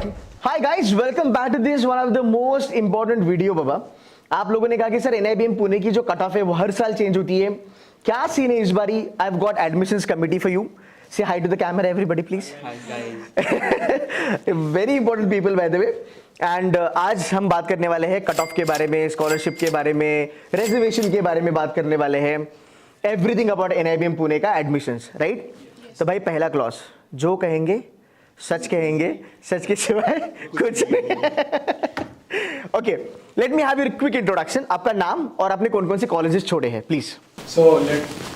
Hi guys, welcome back to this one of the most important video बाबा। आप लोगों ने कहा कि सर NIBM पुणे की जो कट ऑफ है वो हर साल चेंज होती है, क्या सीन है इस बारी? I've got admissions committee for you. Say hi to the camera everybody please. Hi guys. Very important people by the way. And आज हम बात करने वाले हैं कट ऑफ के बारे में, स्कॉलरशिप के बारे में, रिजर्वेशन के बारे में बात करने वाले हैं, एवरीथिंग अबाउट NIBM पुणे का एडमिशंस, राइट? तो भाई पहला क्लॉज, जो कहेंगे सच कहेंगे, सच के सिवाय कुछ नहीं। Okay, let me have your quick introduction. आपका नाम और आपने कौन कौन से कॉलेजेस छोड़े हैं please. So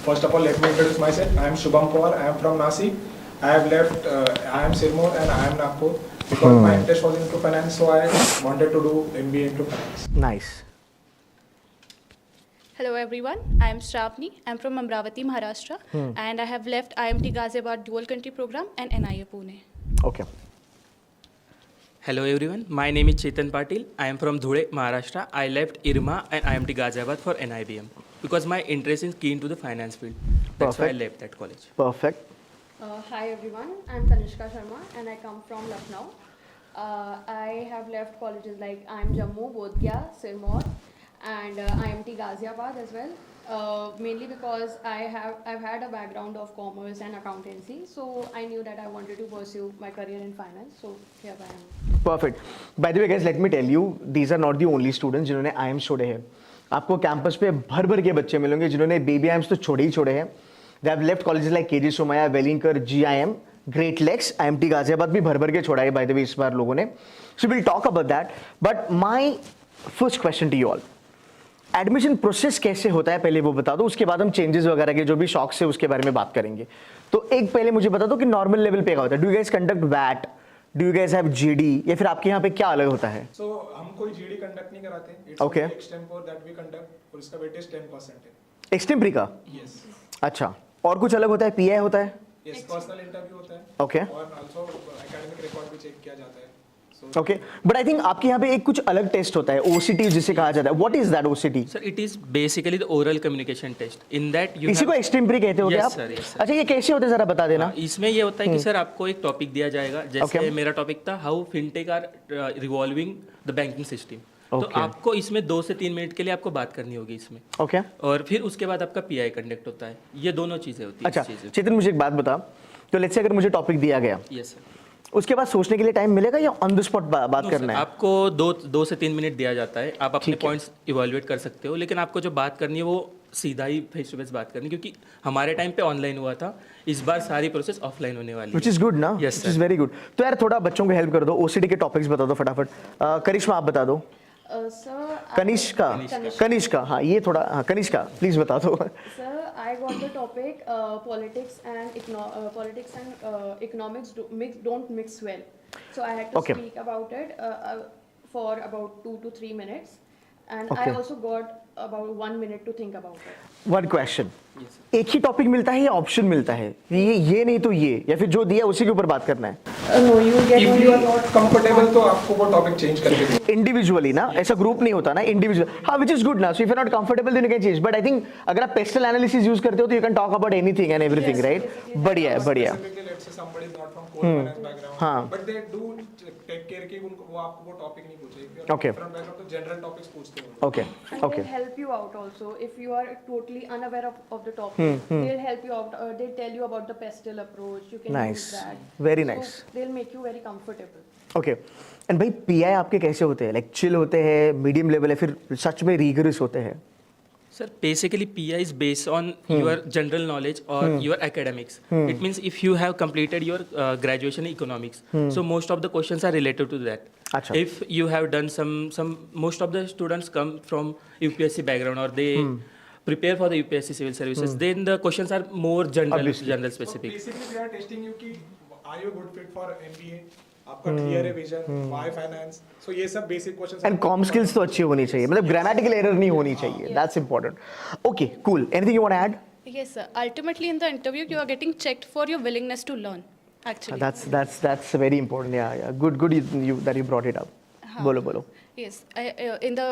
first of all, let me introduce myself. I am Shubham Pawar. I am from Nashik. I have left. I am Sirmaur and I am Nagpur because my interest was into finance, so I wanted to do MBA into finance. Nice. Hello everyone, I am Shravani. I am from Amravati, Maharashtra, and I have left IMT Ghaziabad Dual Country Program and NIA Pune. Okay, Hello everyone. My name is Chetan Patil. I am from Dhule, Maharashtra. I left IRMA and IMT Ghaziabad for NIBM because my interest is keen to the finance field. That's why I Perfect. left that college. Perfect. Hi everyone, I'm Tanishka Sharma and I come from Lucknow. I have left colleges like IIM Jammu, Bodh Gaya, Sirmaur and IMT Ghaziabad as well. Mainly because I've had a background of commerce and accountancy, so I knew that I wanted to pursue my career in finance. So here I am. Perfect. By the way guys, let me tell you, these are not the only students जिन्होंने IIMs छोड़े हैं। आपको campus पे भर भर के बच्चे मिलेंगे जिन्होंने बेबी आईएम्स तो छोड़े ही छोड़े हैं। They have left colleges like KG Somaiya, Welingkar, GIM, great lakes, IMT Ghaziabad भी भर भर के छोड़ा है बाय द वे इस बार लोगों ने। So will talk about that, but my first question to you all, admission process कैसे होता है पहले वो बता दो, उसके बाद हम चेंजेस वगैरह के जो भी शॉक्स है उसके बारे में बात करेंगे। तो एक पहले मुझे बता दो कि नॉर्मल लेवल पे क्या होता है। डू यू गाइस कंडक्ट वैट, do you guys have GD, या फिर आपके यहाँ पे क्या अलग होता है? So हम कोई GD कंडक्ट नहीं कराते। It's Okay. only extempore that we conduct और इसका वेटेज 10% है। एक्सटेम्परी का? Yes. अच्छा, और कुछ अलग होता है? PI होता है? Yes, पर्सनल इंटरव्यू होता है। ओके और also एकेडमिक रिकॉर्ड भी चेक किया जाता है। So okay, but I think आपके यहाँ पे एक कुछ अलग टेस्ट होता है, OCT जिसे कहा जाता है। What is that OCT? Sir, it is basically the oral communication test. In that you इसी को have. एक्सटेम्परी कहते हो क्या Yes, आप? sir, yes, sir. अच्छा, ये कैसे होते हैं जरा बता देना। इसमें ये होता है कि सर आपको एक टॉपिक दिया जाएगा, जैसे Okay. मेरा टॉपिक था how fintech are revolving the banking system. तो Okay. आपको इसमें 2 से 3 मिनट के लिए आपको बात करनी होगी इसमें, ओके, और फिर उसके बाद आपका PI कंडक्ट होता है। ये दोनों चीज़ें होती है अच्छा इस चीज़। चेतन मुझे एक बात बता, तो लेट्स से अगर मुझे टॉपिक दिया गया, यस सर। उसके बाद सोचने के लिए टाइम मिलेगा या ऑन द स्पॉट बात No, करना sir, है? आपको दो से 3 मिनट दिया जाता है, आप अपने ठीक है। पॉइंट्स इवैल्यूएट कर सकते हो, लेकिन आपको जो बात करनी है वो सीधा ही फेस टू फेस बात करनी है, क्योंकि हमारे टाइम पे ऑनलाइन हुआ था, इस बार सारी प्रोसेस ऑफलाइन होने वाली विच है। इज गुड ना, Yes, which is sir. Very good. तो यार थोड़ा बच्चों को हेल्प कर दो, OCT के टॉपिक्स बता दो फटाफट। करिश्मा आप बता दो। Sir, कनिष्का, कनिष्का, हाँ ये थोड़ा, हाँ कनिष्का प्लीज बता दो। Sir, I got the topic politics and economics don't mix well. So I had to Okay. speak about it for about 2 to 3 minutes, and Okay. I also got about 1 minute to think about it. One question, एक ही topic मिलता है या option मिलता है? ये नहीं तो ये, या फिर जो दिया उसी के ऊपर बात करना है? No, you get if you are not comfortable तो आपको वो टॉपिक चेंज करके दो। इंडिविजुअली ना, ऐसा ग्रुप नहीं होता ना, इंडिविजुअल। हाँ, विच इज गुड ना। So if you are not comfortable then you can change, but I think अगर आप पेस्टल एनालिसिस यूज करते हो तो you can talk about anything and everything, right? बढ़िया है, बढ़िया। Specifically, let's say somebody is not from core finance background, हाँ। but they do take care कि उनको वो आपको वो टॉपिक नहीं पूछे। If you are Okay. from background तो जनरल टॉपिक्स पूछते हो। Okay And okay, they'll help you out also if you are totally unaware of the topic. They'll help you out. They'll tell you about the pestle approach. You can Nice. use that. Very So nice. they'll make you very comfortable. Okay. And भाई PI आपके कैसे होते हैं? Like chill होते हैं, medium level है, फिर सच में रीगरस होते हैं? Sir, basically PI is based on your general knowledge or your academics. It means if you have completed your graduation in economics, so most of the questions are related to that. Acha. If you have done some most of the students come from UPSC background or they prepare for the UPSC civil services, then the questions are more Obviously. general So specific. basically we are testing you कि are you good fit for MBA? आपका clear है vision, why finance, सो ये सब basic questions and com skills तो अच्छी होनी चाहिए, मतलब ग्रामेटिकल एरर नहीं होनी चाहिए। That's important. Okay, cool. Anything you want to add? Yes, sir. Ultimately, in the interview, you are getting checked for your willingness to learn. Actually. That's very important. Yeah. Good you that you brought it up. बोलो बोलो. Yes, in the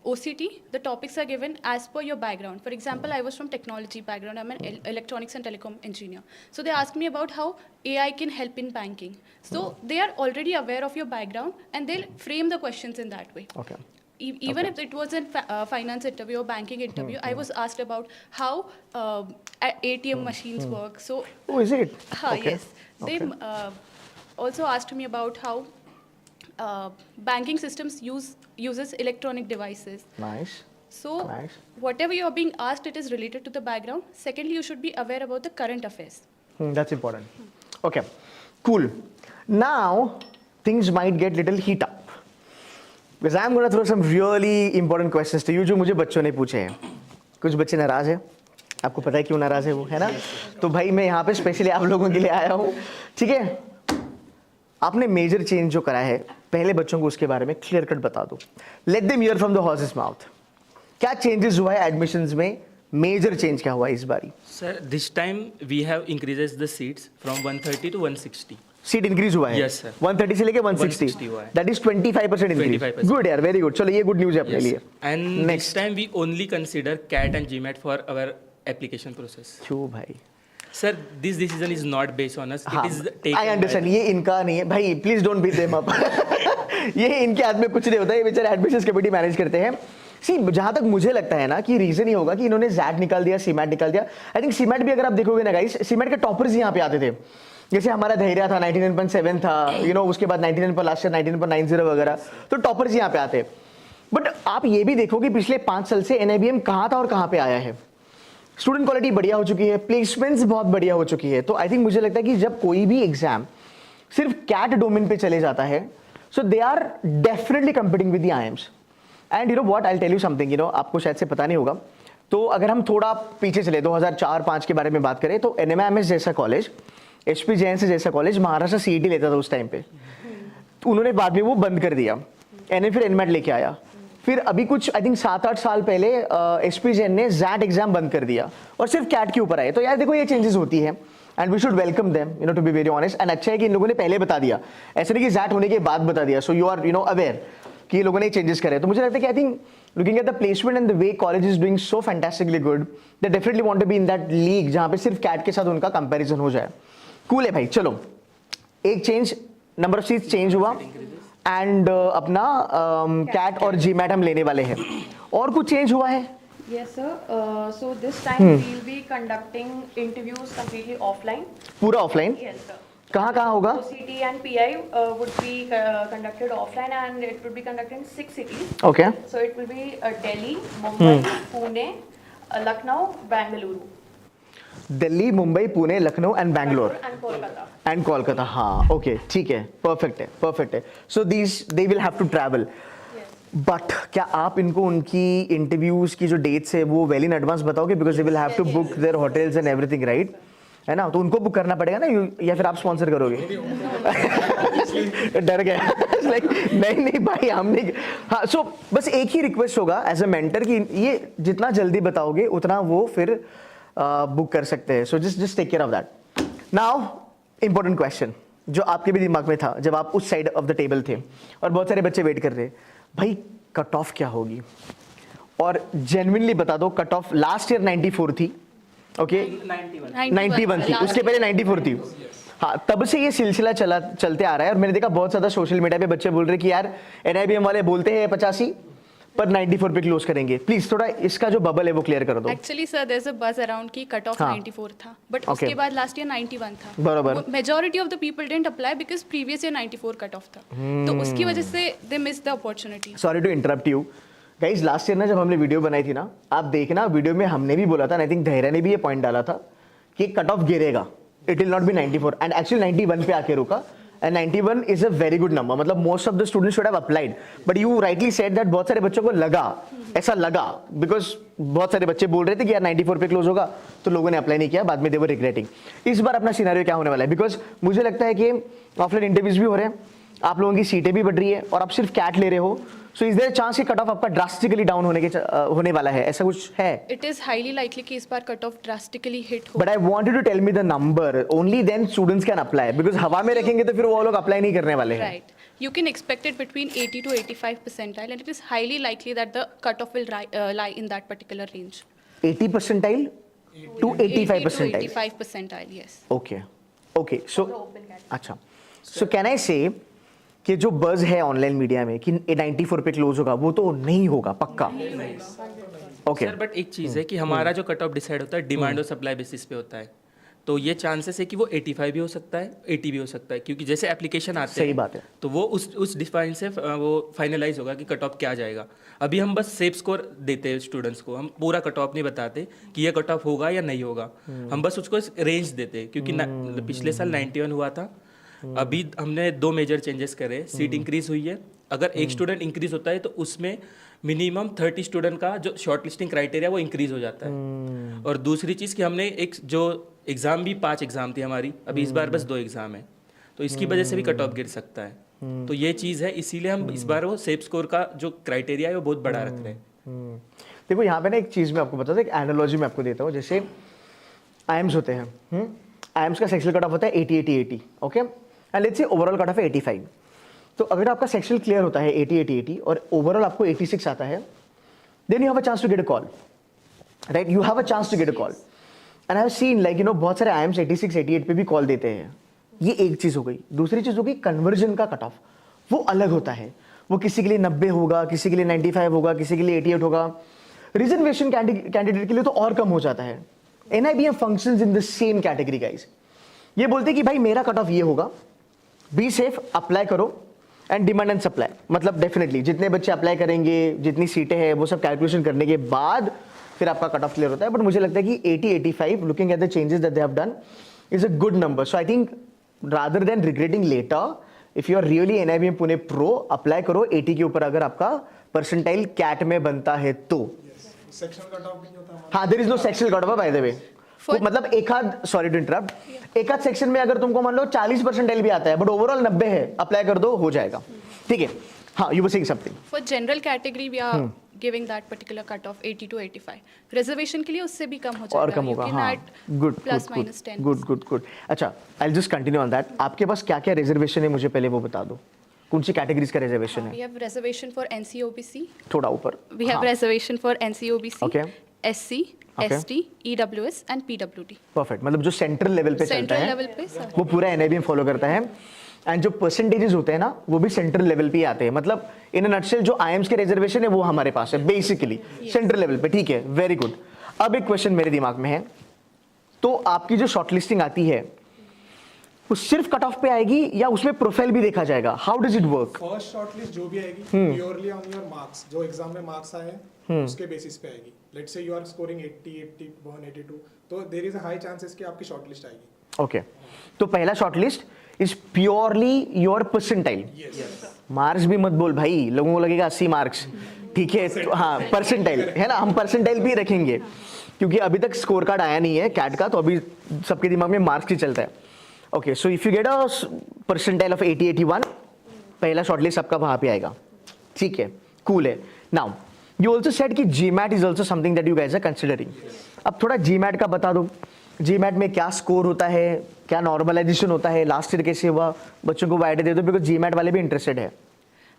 OCT, the topics are given as per your background. For example, I was from technology background. I'm an electronics and telecom engineer. So they asked me about how AI can help in banking. So they are already aware of your background and they'll frame the questions in that way. Okay. Even if it was a finance interview or banking interview, I was asked about how ATM machines work. So, Oh, is it? Okay. yes. They also asked me about how banking systems uses electronic devices. Nice. So, Nice. whatever you are being asked, it is related to the background. Secondly, you should be aware about the current affairs. That's important. Okay. Cool. Now things might get little heat up. Because I'm going to throw some really important questions to you जो मुझे बच्चों ने पूछे हैं. कुछ बच्चे नाराज हैं. आपको पता है क्यों नाराज है वो, है ना? तो भाई मैं यहाँ पे स्पेशली आप लोगों के लिए आया हूँ. ठीक है? आपने मेजर चेंज जो करा है, पहले बच्चों को उसके बारे में क्लियर कट बता दो. Let them here from the horses mouth. क्या चेंजेस हुआ है एडमिशंस में? मेजर चेंज क्या हुआ है इस बारी? Sir, this time we have increases the seats from 130 to 160. Seat increase हुआ है. Yes, sir. 130 से लेके 160. 160 हुआ है. That is 25% increase. 25%. गुड यार, वेरी गुड. चलो ये गुड न्यूज है अपने लिए. And Next. next time we only consider CAT and GMAT for our application process. क्यों भाई? Sir, this decision is not based on us. हाँ, It is taken I understand. by ये इनका नहीं है भाई, please don't beat them up. ये इनके हाथ में कुछ नहीं होता है, ये बेचारे एडमिशंस कमेटी मैनेज करते हैं. सी जहां तक मुझे लगता है ना कि रीजन ही होगा कि इन्होंने जैट निकाल दिया, सीमैट निकाल दिया. आई थिंक सीमैट भी अगर आप देखोगे ना गाइस, सीमैट के टॉपर्स यहाँ पे आते थे. जैसे हमारा धैर्य था 99.7 था, उसके बाद 99 पर लास्ट ईयर 99.90 वगैरह, तो टॉपर्स यहाँ पे आते. बट आप ये भी देखो कि पिछले 5 साल से NIBM कहाँ था और कहाँ पे आया है. स्टूडेंट क्वालिटी बढ़िया हो चुकी है, प्लेसमेंट्स बहुत बढ़िया हो चुकी है. तो आई थिंक मुझे लगता है कि जब कोई भी एग्जाम सिर्फ कैट डोमेन पे चले जाता है, so they are definitely competing with the IIMs. And what, I tell you something, आपको शायद से पता नहीं होगा. तो अगर हम थोड़ा पीछे चले 2004-5 के बारे में बात करें, तो NMIMS जैसा कॉलेज, HP जैन से जैसा कॉलेज महाराष्ट्र CET लेता था उस टाइम पे. तो उन्होंने बाद में वो बंद कर दिया. NA फिर NMAT लेके आया. फिर अभी कुछ आई थिंक 7-8 साल पहले HP जैन ने जैट एग्जाम बंद कर दिया और सिर्फ कैट के ऊपर आए. तो यार देखो ये चेंजेस होती है and we should welcome them, to be very honest. And अच्छा है कि इन लोगों ने पहले बता दिया, ऐसे नहीं कि जैट होने के बाद बता दिया. सो यू आर अवेयर कि ये लोगों ने चेंजेस करे. तो मुझे लगता है कि I think looking at the placement and the way college is doing so fantastically good, they definitely want to be in that league जहां पे सिर्फ कैट के साथ उनका कंपैरिजन हो जाए. कूल है भाई. चलो एक change, number of seats change हुआ एंड अपना कैट और GMAT हम लेने वाले हैं. और कुछ चेंज हुआ है? Yes, sir. So this time we'll be conducting interviews completely offline. पूरा ऑफलाइन? Yes, sir. कहाँ होगा? OCT and PI would be conducted offline, and it would be conducted in 6 cities. Okay. So it will be Delhi, Mumbai, Pune, Lucknow, Bangalore. Delhi, Mumbai, Pune, Lucknow and Bangalore And Kolkata. And Kolkata. हाँ, okay, ठीक है, perfect है. So these they will have to travel. But क्या आप इनको उनकी interviews की जो डेट्स है वो वेल इन एडवांस बताओगे? Because they will have to book their hotels and everything, right? है ना? तो उनको बुक करना पड़ेगा ना, या फिर आप स्पॉन्सर करोगे? डर गया. लाइक नहीं भाई, हम नहीं. हाँ, सो बस एक ही रिक्वेस्ट होगा एज अ मेंटर कि ये जितना जल्दी बताओगे उतना वो फिर बुक कर सकते हैं. So just take care of that. Now important question जो आपके भी दिमाग में था जब आप उस साइड ऑफ द टेबल थे और बहुत सारे बच्चे वेट कर रहे, भाई कट ऑफ क्या होगी? और जेन्युइनली बता दो, कट ऑफ लास्ट ईयर 94 थी. ओके, 91 थी, उसके पहले 94 थी. हाँ, तब से ये सिलसिला चलते आ रहा है. और मैंने देखा बहुत ज्यादा सोशल मीडिया पे बच्चे बोल रहे कि यार NIBM वाले बोलते हैं 85 पर 94 पे क्लोज करेंगे. प्लीज थोड़ा इसका जो बबल है वो क्लियर कर दो. Actually, sir, there's a buzz around कि cut off हाँ. 94 था, but Okay. उसके बाद last year 91 था. बराबर. Majority of the people didn't apply because previous year 94 cut off था. तो उसकी वजह से they missed the opportunity. Sorry to interrupt you guys. Last year ना जब हमने वीडियो बनाई थी ना, आप देखना वीडियो में हमने भी बोला था, आई थिंक धैर्य ने भी ये पॉइंट डाला था कि कट ऑफ गिरेगा, it will not be 94. And actually 91 पे आके रुका. And 91 is a very good number. मतलब most of the students should have applied, but you rightly said that बहुत सारे बच्चों को ऐसा लगा बिकॉज बहुत सारे बच्चे बोल रहे थे कि यार 94 पे क्लोज होगा, तो लोगों ने अप्लाई नहीं किया. बाद में दे वर रिग्रेटिंग. इस बार अपना सिनेरियो क्या होने वाला है? बिकॉज मुझे लगता है कि ऑफलाइन इंटरव्यूज भी हो रहे हैं, आप लोगों की सीटें भी बढ़ रही है और आप सिर्फ कैट ले रहे हो. सो इज देयर चांस कि कट ऑफ आपका ड्रास्टिकली डाउन होने वाला है? ऐसा कुछ है? It is highly likely कि इस बार cut off drastically hit हो. But I want you to tell me the number, only then students can apply. Because हवा में रखेंगे तो फिर वो लोग अप्लाई नहीं करने वाले हैं. Right. you can expect it between 80 to 85 percentile, and it is highly likely that the cutoff will lie in that particular range. 80 percentile to 85 80 to percentile. 85 percentile, yes. Okay okay so open category. अच्छा so can I से कि जो बज है online media में कि 94 पे close होगा, वो तो नहीं होगा पक्का. ओके सर बट एक चीज़ है कि हमारा जो कट ऑफ डिसाइड होता है डिमांड और सप्लाई बेसिस पे होता है, तो ये चांसेस है कि वो 85 भी हो सकता है, 80 भी हो सकता है, क्योंकि जैसे एप्लीकेशन आते सही हैं बात है. तो वो उस डिफाइन से वो फाइनलाइज होगा कि कट ऑफ क्या जाएगा. अभी हम बस सेफ स्कोर देते हैं स्टूडेंट्स को, हम पूरा कट ऑफ नहीं बताते कि ये कट ऑफ होगा या नहीं होगा. हम बस उसको रेंज देते हैं, क्योंकि पिछले साल 91 हुआ था. अभी हमने 2 मेजर चेंजेस करे. सीट इंक्रीज हुई है. अगर एक स्टूडेंट इंक्रीज होता है तो उसमें मिनिमम 30 स्टूडेंट का जो शॉर्ट लिस्टिंग क्राइटेरिया वो इंक्रीज हो जाता है. और दूसरी चीज़ कि हमने एक जो एग्ज़ाम भी 5 एग्ज़ाम थी हमारी, अभी इस बार बस 2 एग्ज़ाम है, तो इसकी वजह से भी कट ऑफ गिर सकता है. तो ये चीज़ है, इसीलिए हम इस बार वो सेफ स्कोर का जो क्राइटेरिया है वो बहुत बड़ा रख रहे हैं. देखो यहाँ पे ना एक चीज़ मैं आपको बताता हूँ, एक एनालॉजी मैं आपको देता हूँ. जैसे आईएम्स होते हैं, आईएम्स का सेक्शुअल कट ऑफ होता है 80-80-80, okay, and let's say overall cut off है 85. तो अगर आपका सेक्शुअल क्लियर होता है 80-80-80 और ओवरऑल आपको 86 आता है, then you have a chance to get a call, right? You have a chance to get a call. And I have seen like बहुत सारे आईएम्स 86-88 पे भी कॉल देते हैं. ये एक चीज़ हो गई. दूसरी चीज़ हो गई कन्वर्जन का कट ऑफ, वो अलग होता है. वो किसी के लिए 90 होगा, किसी के लिए 95 होगा, किसी के लिए 88 होगा. रिजर्वेशन कैंडिडेट के लिए तो और कम हो जाता है. NIBM functions in the same category guys. ये बोलते हैं कि भाई मेरा कट ऑफ ये होगा, बी सेफ, अप्लाई करो, एंड डिमांड एंड सप्लाई. मतलब डेफिनेटली जितने बच्चे अप्लाई करेंगे, जितनी सीटें हैं, वो सब कैलकुलेशन करने के बाद फिर आपका कट ऑफ क्लियर होता है. बट मुझे लगता है कि 80-85 looking at the changes that they have done is a good number. So I think rather than regretting later, if you are really NIBM Pune pro, apply करो 80 के ऊपर अगर आपका परसेंटाइल कैट में बनता है तो. सेक्शनल कट ऑफ नहीं होता हमारा. हाँ, there is no sectional cut off by the way. For- मतलब एक आध, सॉरी टू इंटरप्ट, एक आध सेक्शन में अगर तुमको मान लो 40 परसेंटाइल भी आता है बट ओवरऑल 90 है, अप्लाई कर दो, हो जाएगा. ठीक है. हाँ, you were saying something. For general category, we are giving that particular cutoff 80 to 85. Reservation के लिए उससे भी कम हो जाएगा. और कम You होगा. can हाँ, add good plus minus 10. Good. अच्छा, I just continue on that. आपके पास क्या क्या रिजर्वेशन है मुझे पहले वो बता दो. कौन सी कैटेगरीज का रिजर्वेशन We है? have reservation for NCOBC. थोड़ा ऊपर. We have reservation for NCOBC, Okay. SC, Okay. ST, EWS and PWD. Perfect. मतलब जो सेंट्रल लेवल पे चलता Central है level पे sir. वो पूरा NIBM फॉलो करता है. एंड जो परसेंटेजेस होते हैं ना, वो भी सेंट्रल लेवल पे ही आते हैं. मतलब इन अ नटशेल जो आईएम्स के रिजर्वेशन है वो हमारे पास है बेसिकली सेंट्रल लेवल पे. ठीक है, वेरी गुड. अब एक क्वेश्चन मेरे दिमाग में है, तो आपकी जो शॉर्टलिस्टिंग आती है वो सिर्फ कट ऑफ पे आएगी या उसमें प्रोफाइल भी देखा जाएगा? How does it work? First shortlist जो भी आएगी प्योरली ऑन योर मार्क्स, जो एग्जाम में मार्क्स आए हैं उसके बेसिस पे आएगी. Let's say you are scoring 80, 81, 82, तो there is a high chances कि आपकी शॉर्टलिस्ट आएगी. ओके, तो पहला shortlist is purely your percentile. Marks भी मत बोल भाई, लोगों को लगेगा 80 मार्क्स. ठीक है, तो हाँ परसेंटाइल है ना, हम परसेंटाइल भी रखेंगे क्योंकि अभी तक स्कोर कार्ड आया नहीं है कैट का, तो अभी सबके दिमाग में मार्क्स ही चलता है. Okay, so if you get a percentile of 80, 81, पहला शॉर्टलिस्ट आपका वहां पे आएगा. ठीक है, कूल है. नाउ यू ऑल्सो सेड कि GMAT is also something that you guys are considering. अब थोड़ा GMAT का बता दो. GMAT में क्या स्कोर होता है, क्या नॉर्मलाइजेशन होता है, लास्ट ईयर कैसे हुआ, बच्चों को आइडिया दे दो बिकॉज GMAT वाले भी इंटरेस्टेड है.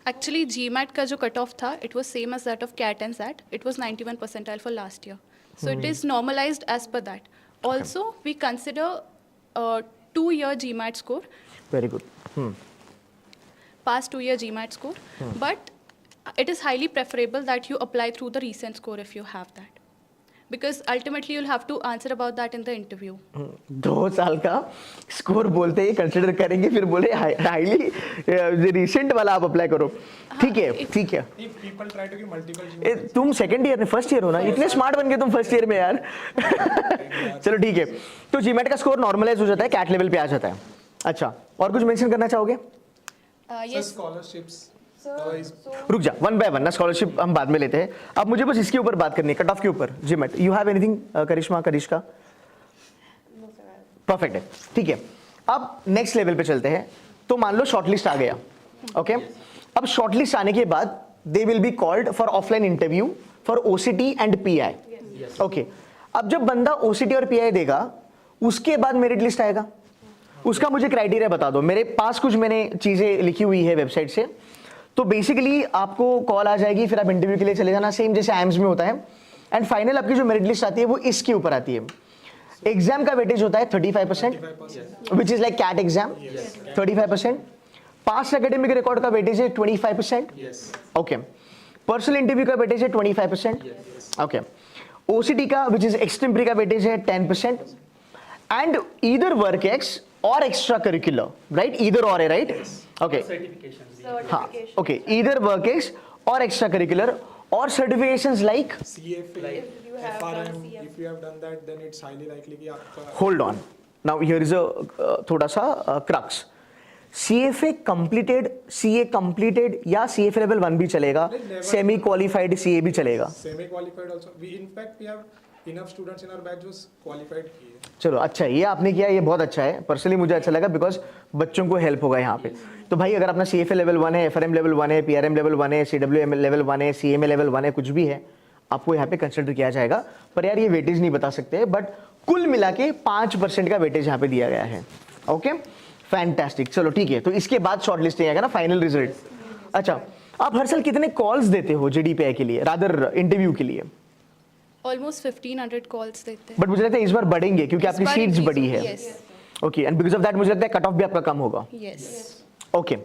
Actually, GMAT का जो cutoff था, it was same as that of CAT and SAT. It was 91 percentile for last year. So it is normalized as per that. Also, we consider 2-year GMAT score, very good. past 2-year GMAT score, but it is highly preferable that you apply through the recent score if you have that. Because ultimately you'll have to answer about that in the interview. 2 साल का score बोलते ही consider करेंगे, फिर बोले highly recent वाला आप apply करो. ठीक है, ठीक है. People try to give multiple. तुम सेकंड ईयर में, फर्स्ट ईयर हो ना, इतने स्मार्ट बन गए तुम फर्स्ट ईयर में यार. चलो ठीक है, तो GMAT का स्कोर नॉर्मलाइज हो जाता है, कैट लेवल पे आ जाता है. अच्छा, और कुछ मेंशन करना चाहोगे? Yes. स्कॉलरशिप्स. रुक जा, वन बाय वन ना, स्कॉलरशिप हम बाद में लेते हैं. अब मुझे बस इसके ऊपर बात करनी है, कट ऑफ के ऊपर. GMAT, you have anything Karishma, Karishka? Perfect है. ठीक है, अब नेक्स्ट लेवल पे चलते हैं. तो मान लो शॉर्टलिस्ट आ गया. ओके, अब शॉर्टलिस्ट आने के बाद दे will be called for offline interview for OCT and PI. Okay, अब जब बंदा OCT और PI देगा उसके बाद मेरिट लिस्ट आएगा. उसका मुझे क्राइटेरिया बता दो। मेरे पास कुछ मैंने चीज़ें लिखी हुई है वेबसाइट से। तो बेसिकली आपको कॉल आ जाएगी, फिर आप इंटरव्यू के लिए चले जाना, सेम जैसे आइम्स में होता है। एंड फाइनल आपकी जो मेरिट लिस्ट आती है वो इसके ऊपर आती है। एग्जाम का वेटेज होता है 35%, which is like CAT exam, 35%। Past academic record का वेटेज है 25%, ओके। पर्सनल इंटरव्यू का वेटेज है 25%, ओके। ओसीटी का विच इज एक्सटेम्परी का वेटेज है 10%। एंड ईदर वर्क एक्स और एक्स्ट्रा करिकुलर, राइट, ईदर और है, राइट, ओके, हाँ, ओके, ईदर वर्क एक्स और एक्स्ट्रा करिकुलर और certifications like CFA, FRM, if you have done that, then it's highly likely कि आपका hold on, now here is a थोड़ा सा crux. CFA completed, CA completed या CFA level 1 भी चलेगा, semi qualified CA भी चलेगा। semi qualified also. We in fact we have enough students in our batch जो qualified किए। चलो अच्छा है, ये आपने किया, ये बहुत अच्छा है। पर्सनली मुझे अच्छा लगा बिकॉज बच्चों को हेल्प होगा यहाँ पे। तो भाई अगर अपना CFA लेवल 1 है, FRM लेवल 1 है, PRM लेवल 1 है, CWM लेवल 1 है, CMA लेवल 1 है, कुछ भी है, आपको यहाँ पे कंसिडर किया जाएगा। पर यार ये वेटेज नहीं बता सकते, बट कुल मिला के 5% का वेटेज यहाँ पे दिया गया है, ओके, फैंटास्टिक। चलो ठीक है, तो इसके बाद शॉर्ट लिस्टिंग आएगा ना, फाइनल रिजल्ट। अच्छा, आप हर साल कितने कॉल्स देते हो JDPI के लिए, रादर इंटरव्यू के लिए? Almost 1500 calls देते हैं। बट मुझे लगता है इस बार बढ़ेंगे क्योंकि आपकी इस बार सीट्स increase बढ़ी है, होगी, yes, okay, and because of that मुझे लगता है कट ऑफ भी आपका कम होगा, yes. ओके,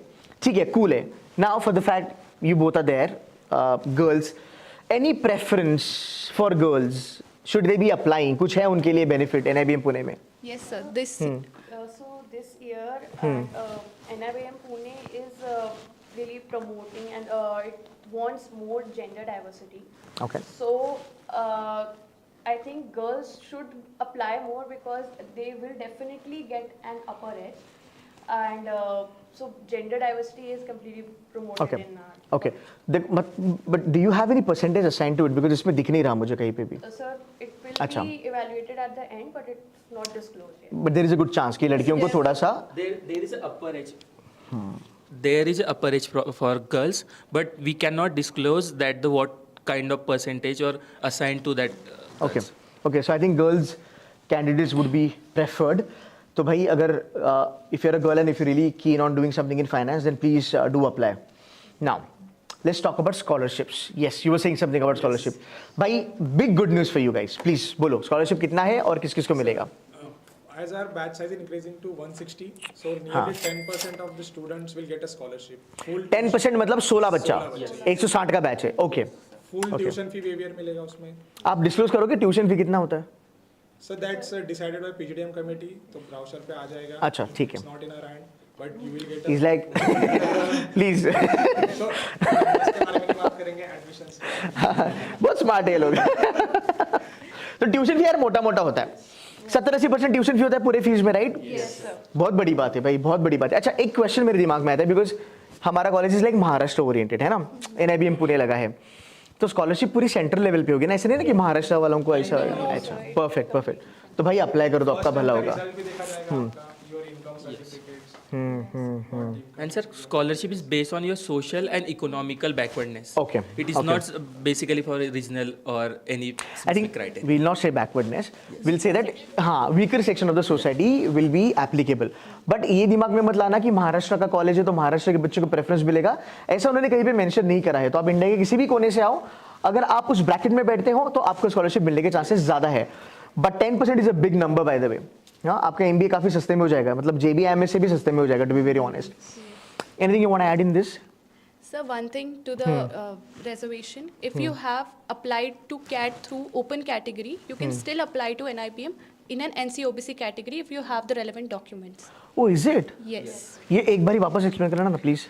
ठीक है, कूल है। Now for the fact you both are there, girls, any preference for girls, should they be applying, कुछ है उनके लिए बेनिफिट NIBM पुणे में? Yes, sir. This So this year, NIBM Pune is really promoting and it wants more gender diversity. Okay, So I think girls should apply more because they will definitely get an upper edge, and so gender diversity is completely promoted okay, in our. Okay. But do you have any percentage assign to it, because इसमें दिख नहीं रहा मुझे कहीं पे भी। Sir, it will अच्छा। be evaluated at the end, but it's not disclosed yet. But there is a good chance कि लड़कियों को थोड़ा सा, There is an upper age. There is an upper age for girls, but we cannot disclose that the what kind of percentage or assigned to that. Okay, girls. Okay, so I think girls candidates would be preferred. तो भाई अगर if you are a girl and if you really keen on doing something in finance, then please do apply. Now let's talk about scholarships. Yes, you were saying something about scholarship. भाई big good news for you guys, please बोलो scholarship कितना है और किस किस को मिलेगा? As our batch size is increasing to 160, so nearly 10% of the students will get a scholarship. Full 10% मतलब 16 बच्चा, 160 का बैच है, okay. full tuition fee waiver मिलेगा उसमें। आप डिस्क्लोज करोगे ट्यूशन फी कितना होता है? So that's decided by PGDM committee, तो browser पे आ जाएगा। अच्छा, ठीक है। It's not in our hand, but you will get a. Is like please So इसके बारे में नहीं बात करेंगे admissions। बहुत स्मार्ट है ये लोग। तो ट्यूशन फी यार मोटा मोटा होता है, 70-80% ट्यूशन फी होता है पूरे फीस में, राइट? Yes, sir. बहुत बड़ी बात है भाई, बहुत बड़ी बात है। अच्छा, एक क्वेश्चन मेरे दिमाग में आता है, बिकॉज हमारा college is like Maharashtra oriented है ना, NIBM पुणे लगा है, तो स्कॉलरशिप पूरी सेंट्रल लेवल पे होगी ना, ऐसे नहीं ना कि महाराष्ट्र वालों को ऐसा। अच्छा, परफेक्ट परफेक्ट, तो भाई अप्लाई कर दो, आपका भला होगा। Result भी देखा जाएगा आपका, your income certificates। And sir, scholarship is based on your social and economical backwardness. Okay, It is okay. not basically for regional or any I specific think criteria. we'll not say backwardness. We'll say that हाँ, weaker section of the society will be applicable. But ये दिमाग में मत लाना कि महाराष्ट्र का college है तो महाराष्ट्र के बच्चों को प्रेफरेंस मिलेगा, ऐसा उन्होंने कहीं पे मेंशन नहीं करा है। तो आप इंडिया के किसी भी कोने से आओ, अगर आप उस ब्रैकेट में बैठते हो तो आपको स्कॉलरशिप मिलने के चांसेस ज्यादा है। But 10% is a big number by the वे। हाँ, आपका MBA काफी सस्ते में हो जाएगा, मतलब JBIMS से भी सस्ते में हो जाएगा, to be very honest. Anything you want to add in this? Sir, one thing to the reservation, if you have applied to CAT through open category, you can still apply to NIBM in an NC-OBC category if you have the relevant documents. Oh is it? Yes. ये एक बारी वापस explain करना ना please.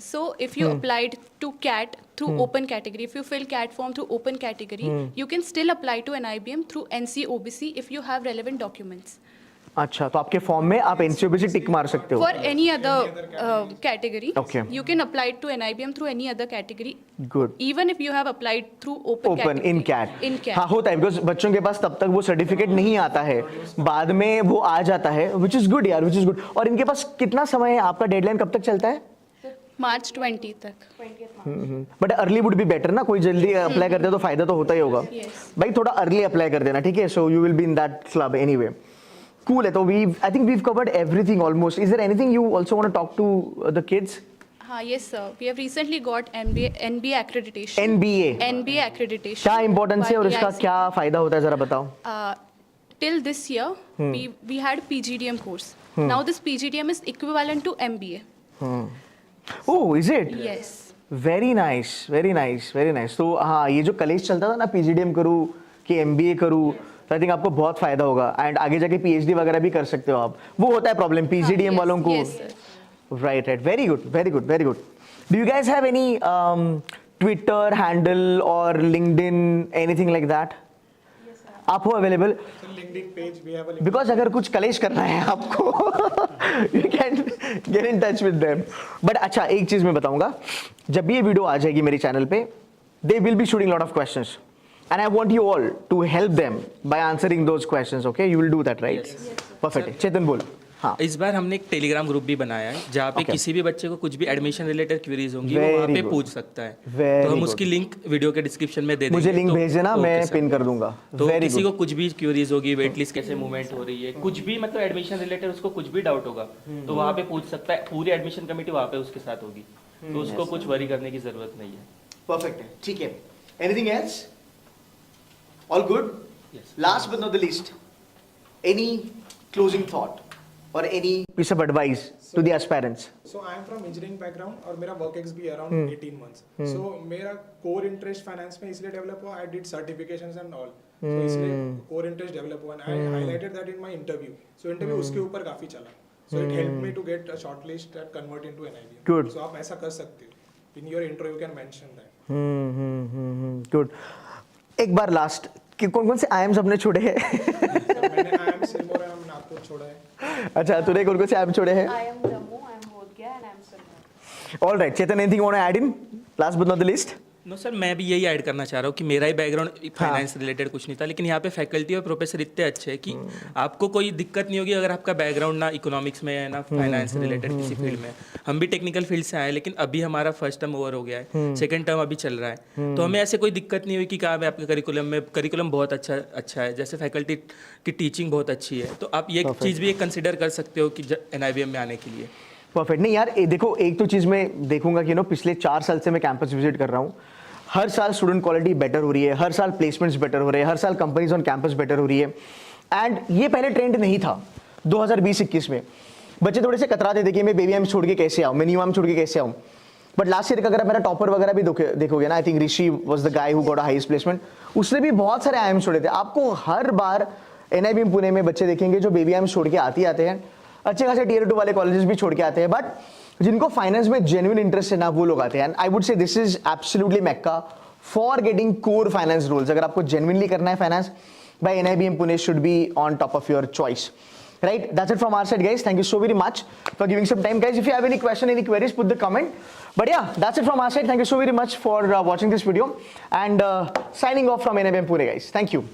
So if you applied to CAT through open category, if you fill CAT form through open category, you can still apply to NIBM through NC-OBC if you have relevant documents. अच्छा, तो आपके form में आप NC-OBC टिक मार सकते हो। For any other category, Okay. you can apply to NIBM through any other category, good, even if you have applied through open open category. In CAT. In CAT. हाँ, होता है, बिकॉज बच्चों के पास तब तक वो सर्टिफिकेट नहीं आता है, बाद में वो आ जाता है, विच इज गुड यार, विच इज गुड। और इनके पास कितना समय है, आपका डेडलाइन कब तक चलता है? March 20 तक. 20th March. But early would be better ना, कोई जल्दी अप्लाई करते तो फायदा तो होता ही होगा। Yes. भाई थोड़ा अर्ली अप्लाई कर देना, ठीक है? So you will be in that club anyway. Cool है तो I think we've covered everything almost. Is there anything you also want to talk to the kids? Yes, sir. We have recently got NBA accreditation. NBA accreditation. क्या importance है और by इसका EIC. क्या फायदा होता है जरा बताओ. Till this year, we had PGDM course. Now this PGDM is equivalent to MBA. Oh, is it? Yes. Very nice very nice very nice. तो हाँ ये जो कलेज चलता था ना PGDM करूँ कि MBA करूँ तो आई थिंक आपको बहुत फायदा होगा एंड आगे जाके PhD वगैरह भी कर सकते हो आप. वो होता है प्रॉब्लम PGDM yes, वालों को. yes, sir. Right right very good very good very good. Do you guys have any Twitter handle और लिंक्डइन एनीथिंग लाइक दैट? आप हो available? LinkedIn page, we have a LinkedIn. Because अगर कुछ कलेश करना है आपको you can get in touch with them. But अच्छा एक चीज मैं बताऊंगा, जब भी ये वीडियो आ जाएगी मेरे चैनल पे they will be shooting lot of questions and I want you all to help them by answering those questions. Okay you will do that right? Perfect. Chetan बोल. हाँ इस बार हमने एक टेलीग्राम ग्रुप भी बनाया है जहाँ पे Okay. किसी भी बच्चे को कुछ भी एडमिशन रिलेटेड क्वेरीज होंगी वो Very वहाँ पे good. पूछ सकता है. Very तो हम good. उसकी लिंक वीडियो के डिस्क्रिप्शन में दे देंगे. मुझे लिंक तो- भेज देना, Okay, मैं sir. पिन कर दूंगा. तो वेरी किसी गुड. को कुछ भी क्वेरीज होगी, वेट लिस्ट कैसे मूवमेंट हो रही है, कुछ भी मतलब एडमिशन रिलेटेड उसको कुछ भी डाउट होगा तो वहाँ पे पूछ सकता है. पूरी एडमिशन कमेटी वहाँ पे उसके साथ होगी तो उसको कुछ वरी करने की जरूरत नहीं है. परफेक्ट है. ठीक है. Anything else? All good? Yes. Last but not the least, any closing thought और any piece of advice to the aspirants? So I am from engineering background और मेरा work ex भी around 18 months. So मेरा core interest finance में इसलिए develop हुआ. I did certifications and all. So इसलिए core interest develop हुआ. And I highlighted that in my interview. So interview उसके ऊपर काफी चला. So it helped me to get a shortlist and convert into NIBM. Good. So आप ऐसा कर सकते हो. In your intro you can mention that. Good. एक बार लास्ट कि कौन कौन से आईएम्स अपने छोड़े हैं? So मैंने I am Sirmur and Nagpur छोड़ा है. अच्छा तूने कौन कौन से आईएम छोड़े हैं? I am Jammu, I am Bodhgaya, and I am Sirmur. All right. Chetan anything you want to add in last but not the least? No sir मैं भी यही ऐड करना चाह रहा हूँ कि मेरा ही बैकग्राउंड फाइनेंस रिलेटेड कुछ नहीं था लेकिन यहाँ पे फैकल्टी और प्रोफेसर इतने अच्छे हैं कि आपको कोई दिक्कत नहीं होगी अगर आपका बैकग्राउंड ना इकोनॉमिक्स में है ना फाइनेंस रिलेटेड किसी फील्ड में है. हम भी टेक्निकल फील्ड से आए लेकिन अभी हमारा फर्स्ट टर्म ओवर हो गया है, सेकंड टर्म अभी चल रहा है तो हमें ऐसे कोई दिक्कत नहीं हुई कि क्या है आपके करिकुलम बहुत अच्छा है, जैसे फैकल्टी की टीचिंग बहुत अच्छी है तो आप ये चीज़ भी कंसिडर कर सकते हो कि NIBM में आने के लिए. परफेक्ट. नहीं यार देखो एक तो चीज़ मैं देखूंगा कि पिछले 4 साल से मैं कैंपस विजिट कर रहा हूँ. हर साल स्टूडेंट क्वालिटी बेटर हो रही है, हर साल प्लेसमेंट्स बेटर हो रहे हैं, हर साल कंपनीज ऑन कैंपस बेटर हो रही है. एंड ये पहले ट्रेंड नहीं था 2020-21 में. बच्चे थोड़े से कतराते थे कि मैं बेबी आर्म छोड़ के कैसे आऊँ, मैं न्यू आर्म छोड़ के कैसे आऊँ. बट लास्ट ईयर का अगर मेरा टॉपर वगैरह भी देखोगे ना, I think Rishi was the guy who got a highest placement. उसने भी बहुत सारे आईएम छोड़े थे. आपको हर बार NIBM पुणे में बच्चे देखेंगे जो बेबी आर्म छोड़ के आते हैं, अच्छे खासे Tier 2 वाले कॉलेजेस भी छोड़ के आते हैं. बट जिनको फाइनेंस में जेन्युइन इंटरेस्ट है ना वो लोग आते हैं. And I would say this is absolutely mecca for getting core finance roles. अगर आपको जेन्युइनली करना है finance, by NIBM Pune should be on top of your choice. Right, that's it from our side guys. Thank you so very much for giving some time guys. If you have any question, any queries, put the comment. But yeah, that's it from our side. Thank you so very much for watching this video and signing off from NIBM Pune guys. Thank you.